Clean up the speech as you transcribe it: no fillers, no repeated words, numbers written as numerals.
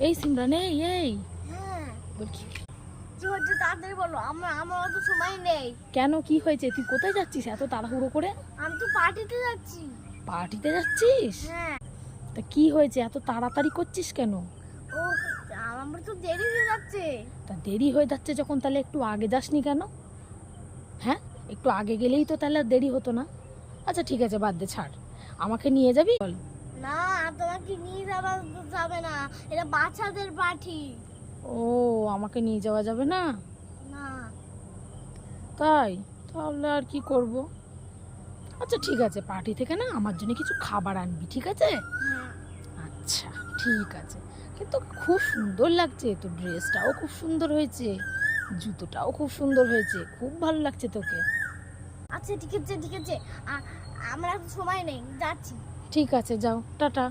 এই সিমরান, এই এই হ্যাঁ, বল কি কি হচ্ছে তাড়াতাড়ি বলো। আমার অত সময় নেই। কেন, কি হয়েছে? তুই কোথায় যাচ্ছিস এত তাড়াহুড়ো করে? আমি তো পার্টিতে যাচ্ছি। পার্টিতে যাচ্ছিস? হ্যাঁ। তা কি হয়েছে, এত তাড়াতাড়ি করছিস কেন? ও, আমার তো দেরি হয়ে যাচ্ছে। তা দেরি হয়ে যাচ্ছে যখন, তাহলে একটু আগে যাসনি কেন? হ্যাঁ, একটু আগে গেলেই তো তাহলে আর দেরি হতো না। আচ্ছা ঠিক আছে, বাদ দে, ছাড়। আমাকে নিয়ে যাবি? বল। না, তোমাকে নিয়ে যাবে না, এটা বাচ্চাদের পার্টি। ও, আমাকে নিয়ে যাওয়া যাবে না? না। তাই? তাহলে আর কি করব? আচ্ছা ঠিক আছে, পার্টি থেকে না আমার জন্য কিছু খাবার আনবি, ঠিক আছে? হ্যাঁ। আচ্ছা ঠিক আছে। কিন্তু খুব সুন্দর লাগছে, তো ড্রেসটাও খুব সুন্দর হয়েছে, জুতোটাও খুব সুন্দর হয়েছে, খুব ভালো লাগছে তোকে। আচ্ছা ঠিক আছে, ঠিক আছে। আমার এখন সময় নেই, যাচ্ছি। ঠিক আছে, যাও, টাটা।